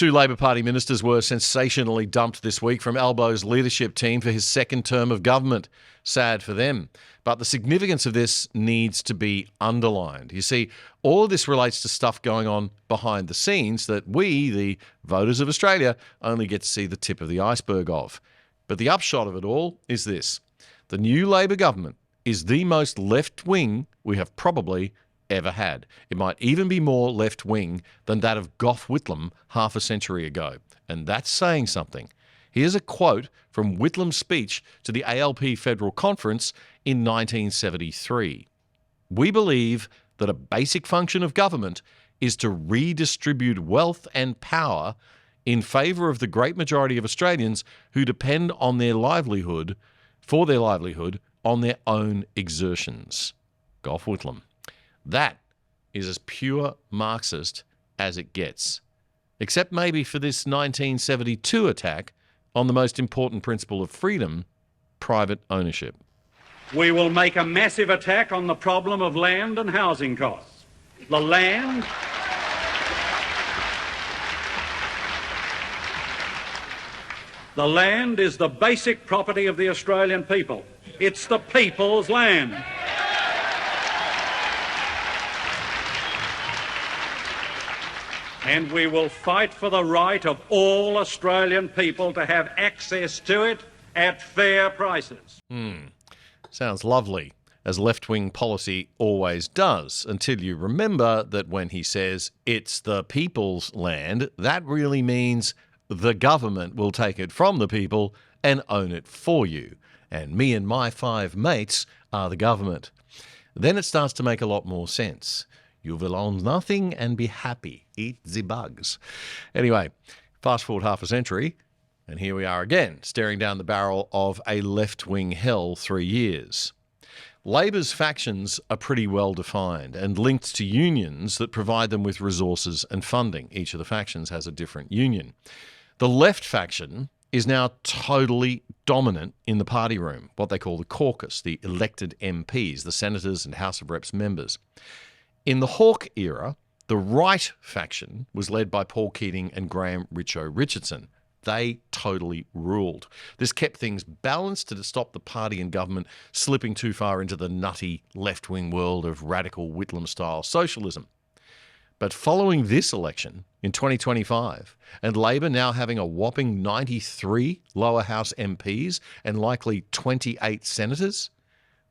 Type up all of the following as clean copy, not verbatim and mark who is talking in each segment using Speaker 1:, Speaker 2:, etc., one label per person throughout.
Speaker 1: Two Labor Party ministers were sensationally dumped this week from Albo's leadership team for his second term of government. Sad for them. But the significance of this needs to be underlined. You see, all of this relates to stuff going on behind the scenes that we, the voters of Australia, only get to see the tip of the iceberg of. But the upshot of it all is this. The new Labor government is the most left-wing we have probably ever had. It might even be more left-wing than that of Gough Whitlam half a century ago. And that's saying something. Here's a quote from Whitlam's speech to the ALP Federal Conference in 1973. "We believe that a basic function of government is to redistribute wealth and power in favour of the great majority of Australians who depend on their livelihood, for their livelihood, on their own exertions." Gough Whitlam. That is as pure Marxist as it gets. Except maybe for this 1972 attack on the most important principle of freedom, private ownership.
Speaker 2: We will make a massive attack on the problem of land and housing costs. The land is the basic property of the Australian people. It's the people's land. And we will fight for the right of all Australian people to have access to it at fair prices.
Speaker 1: Sounds lovely, as left-wing policy always does, until you remember that when he says it's the people's land, that really means the government will take it from the people and own it for you. And me and my 5 mates are the government. Then it starts to make a lot more sense. You will own nothing and be happy. Eat the bugs. Anyway, fast forward half a century, and here we are again, staring down the barrel of a left-wing hell 3 years. Labor's factions are pretty well defined and linked to unions that provide them with resources and funding. Each of the factions has a different union. The left faction is now totally dominant in the party room, what they call the caucus, the elected MPs, the senators and House of Reps members. In the Hawke era, the right faction was led by Paul Keating and Graham Richo Richardson. They totally ruled. This kept things balanced to stop the party and government slipping too far into the nutty left-wing world of radical Whitlam-style socialism. But following this election in 2025, and Labor now having a whopping 93 lower house MPs and likely 28 senators,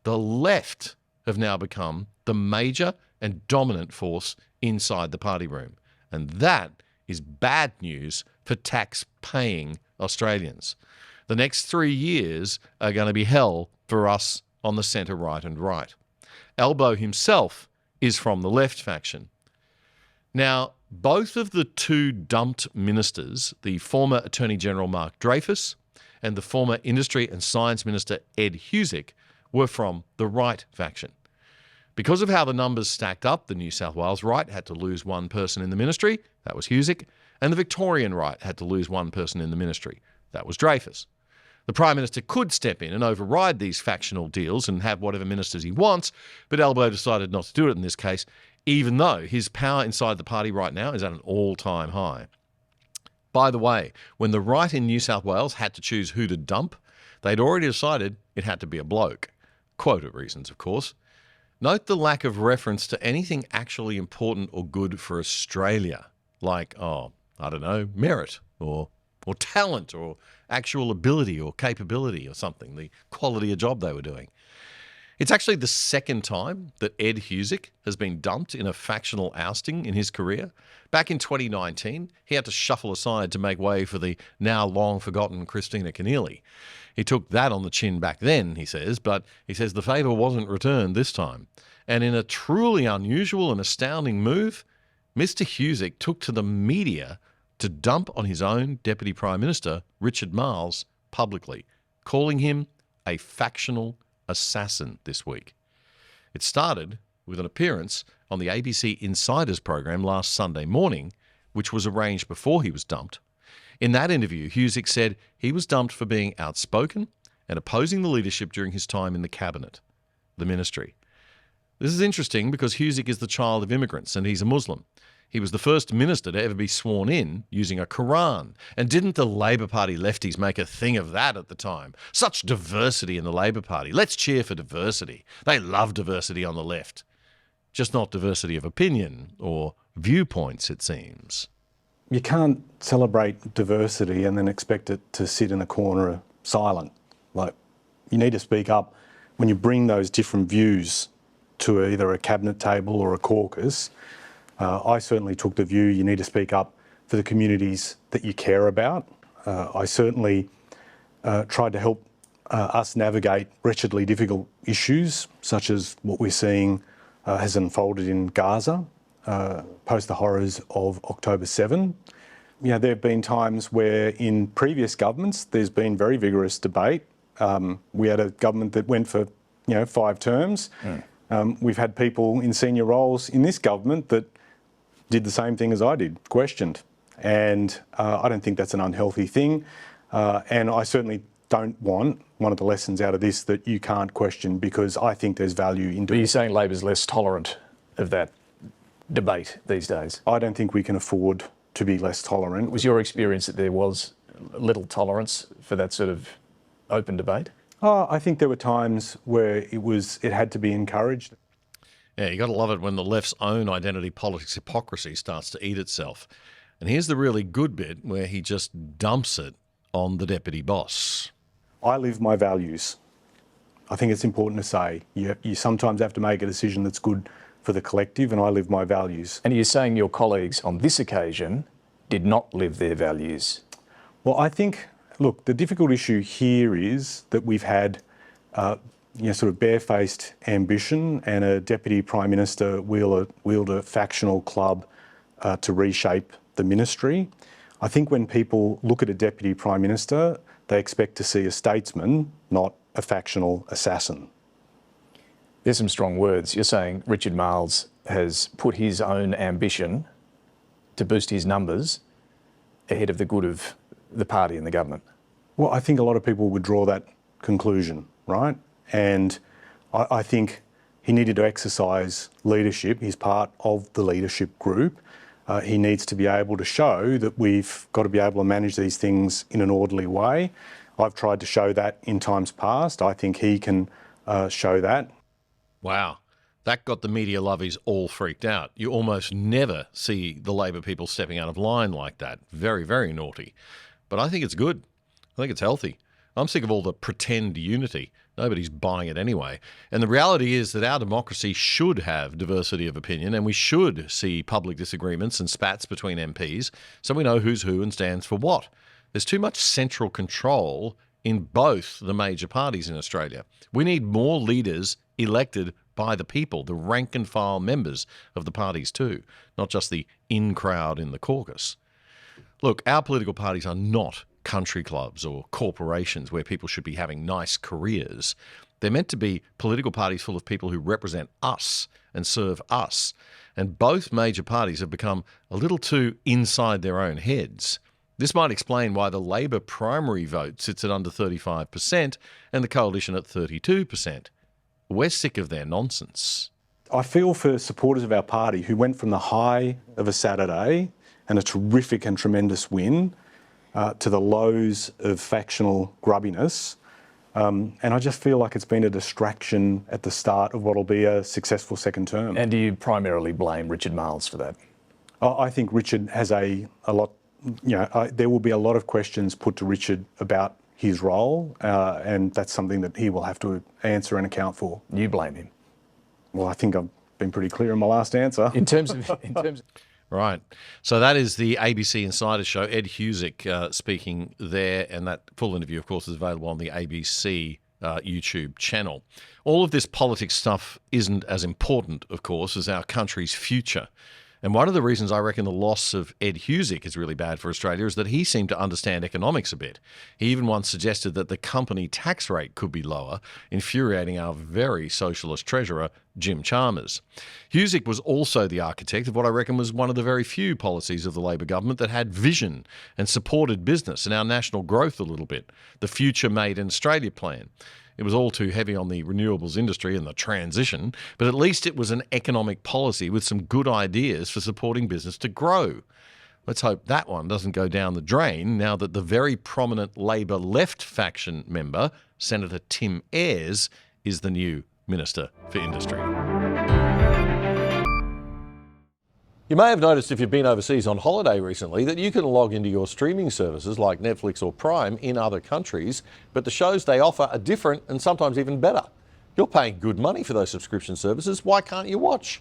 Speaker 1: the left have now become the major and dominant force inside the party room. And that is bad news for tax-paying Australians. The next 3 years are going to be hell for us on the centre, right and right. Albo himself is from the left faction. Now, both of the two dumped ministers, the former Attorney General Mark Dreyfus and the former Industry and Science Minister Ed Husic, were from the right faction. Because of how the numbers stacked up, the New South Wales right had to lose one person in the ministry, that was Husic, and the Victorian right had to lose one person in the ministry, that was Dreyfus. The Prime Minister could step in and override these factional deals and have whatever ministers he wants, but Albo decided not to do it in this case, even though his power inside the party right now is at an all-time high. By the way, when the right in New South Wales had to choose who to dump, they'd already decided it had to be a bloke. Quota reasons, of course. Note the lack of reference to anything actually important or good for Australia, like, merit or talent or actual ability or capability or something, the quality of job they were doing. It's actually the second time that Ed Husic has been dumped in a factional ousting in his career. Back in 2019, he had to shuffle aside to make way for the now long-forgotten Christina Keneally. He took that on the chin back then, he says, but he says the favour wasn't returned this time. And in a truly unusual and astounding move, Mr Husic took to the media to dump on his own Deputy Prime Minister, Richard Marles, publicly, calling him a factional assassin this week. It started with an appearance on the ABC Insiders program last Sunday morning, which was arranged before he was dumped. In that interview, Husic said he was dumped for being outspoken and opposing the leadership during his time in the cabinet, the ministry. This is interesting because Husic is the child of immigrants and he's a Muslim. He was the first minister to ever be sworn in using a Quran. And didn't the Labor Party lefties make a thing of that at the time? Such diversity in the Labor Party. Let's cheer for diversity. They love diversity on the left. Just not diversity of opinion or viewpoints, it seems.
Speaker 3: You can't celebrate diversity and then expect it to sit in a corner silent. Like, you need to speak up when you bring those different views to either a cabinet table or a caucus. I certainly took the view you need to speak up for the communities that you care about. I certainly tried to help us navigate wretchedly difficult issues, such as what we're seeing has unfolded in Gaza post the horrors of October 7. You know, there have been times where in previous governments there's been very vigorous debate. We had a government that went for 5 terms. We've had people in senior roles in this government that did the same thing as I did, questioned. And I don't think that's an unhealthy thing. And I certainly don't want one of the lessons out of this that you can't question, because I think there's value in doing.
Speaker 4: But you're saying Labor's less tolerant of that debate these days?
Speaker 3: I don't think we can afford to be less tolerant.
Speaker 4: Was your experience that there was little tolerance for that sort of open debate?
Speaker 3: I think there were times where it had to be encouraged.
Speaker 1: Yeah, you got to love it when the left's own identity politics hypocrisy starts to eat itself. And here's the really good bit where he just dumps it on the deputy boss.
Speaker 3: I live my values. I think it's important to say you sometimes have to make a decision that's good for the collective, and I live my values.
Speaker 4: And you're saying your colleagues on this occasion did not live their values?
Speaker 3: Well, I think, look, the difficult issue here is that we've had sort of barefaced ambition, and a Deputy Prime Minister wield a factional club to reshape the ministry. I think when people look at a Deputy Prime Minister, they expect to see a statesman, not a factional assassin.
Speaker 4: There's some strong words. You're saying Richard Marles has put his own ambition to boost his numbers ahead of the good of the party and the government.
Speaker 3: Well, I think a lot of people would draw that conclusion, right? And I think he needed to exercise leadership. He's part of the leadership group. He needs to be able to show that we've got to be able to manage these things in an orderly way. I've tried to show that in times past. I think he can show that.
Speaker 1: Wow. That got the media lovies all freaked out. You almost never see the Labor people stepping out of line like that. Very, very naughty. But I think it's good. I think it's healthy. I'm sick of all the pretend unity. Nobody's buying it anyway. And the reality is that our democracy should have diversity of opinion, and we should see public disagreements and spats between MPs so we know who's who and stands for what. There's too much central control in both the major parties in Australia. We need more leaders elected by the people, the rank and file members of the parties too, not just the in-crowd in the caucus. Look, our political parties are not country clubs or corporations where people should be having nice careers. They're meant to be political parties full of people who represent us and serve us. And both major parties have become a little too inside their own heads. This might explain why the Labor primary vote sits at under 35% and the coalition at 32%. We're sick of their nonsense.
Speaker 3: I feel for supporters of our party who went from the high of a Saturday and a terrific and tremendous win to the lows of factional grubbiness. And I just feel like it's been a distraction at the start of what will be a successful second term.
Speaker 4: And do you primarily blame Richard Marles for that?
Speaker 3: I think Richard has a lot, there will be a lot of questions put to Richard about his role, and that's something that he will have to answer and account for.
Speaker 4: You blame him?
Speaker 3: Well, I think I've been pretty clear in my last answer.
Speaker 4: In terms of
Speaker 1: Right. So that is the ABC Insider Show. Ed Husick speaking there, and that full interview, of course, is available on the ABC YouTube channel. All of this politics stuff isn't as important, of course, as our country's future. And one of the reasons I reckon the loss of Ed Husick is really bad for Australia is that he seemed to understand economics a bit. He even once suggested that the company tax rate could be lower, infuriating our very socialist treasurer, Jim Chalmers. Husick was also the architect of what I reckon was one of the very few policies of the Labor government that had vision and supported business and our national growth a little bit, the Future Made in Australia plan. It was all too heavy on the renewables industry and the transition, but at least it was an economic policy with some good ideas for supporting business to grow. Let's hope that one doesn't go down the drain now that the very prominent Labor left faction member, Senator Tim Ayres, is the new Minister for Industry. You may have noticed if you've been overseas on holiday recently that you can log into your streaming services like Netflix or Prime in other countries, but the shows they offer are different and sometimes even better. You're paying good money for those subscription services. Why can't you watch?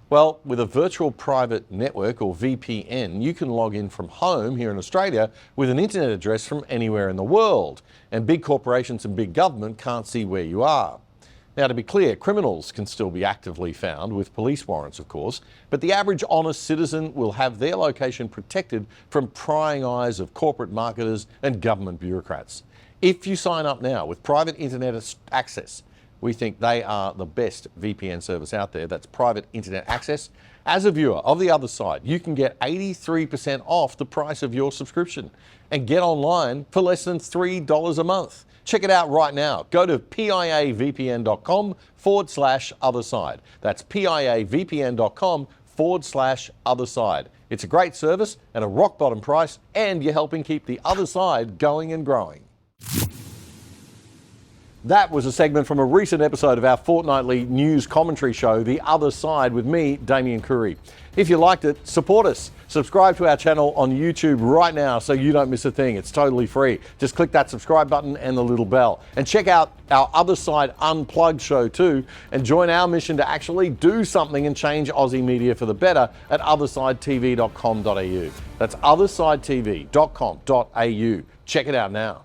Speaker 1: Well, with a virtual private network or VPN, you can log in from home here in Australia with an internet address from anywhere in the world, and big corporations and big government can't see where you are. Now, to be clear, criminals can still be actively found with police warrants, of course, but the average honest citizen will have their location protected from prying eyes of corporate marketers and government bureaucrats. If you sign up now with private internet access, we think they are the best VPN service out there. That's private internet access. As a viewer of The Other Side, you can get 83% off the price of your subscription and get online for less than $3 a month. Check it out right now. Go to piavpn.com/otherside. That's piavpn.com/otherside. It's a great service and a rock bottom price, and you're helping keep The Other Side going and growing. That was a segment from a recent episode of our fortnightly news commentary show, The Other Side, with me, Damien Curry. If you liked it, support us. Subscribe to our channel on YouTube right now so you don't miss a thing. It's totally free. Just click that subscribe button and the little bell. And check out our Other Side Unplugged show too, and join our mission to actually do something and change Aussie media for the better at othersidetv.com.au. That's othersidetv.com.au. Check it out now.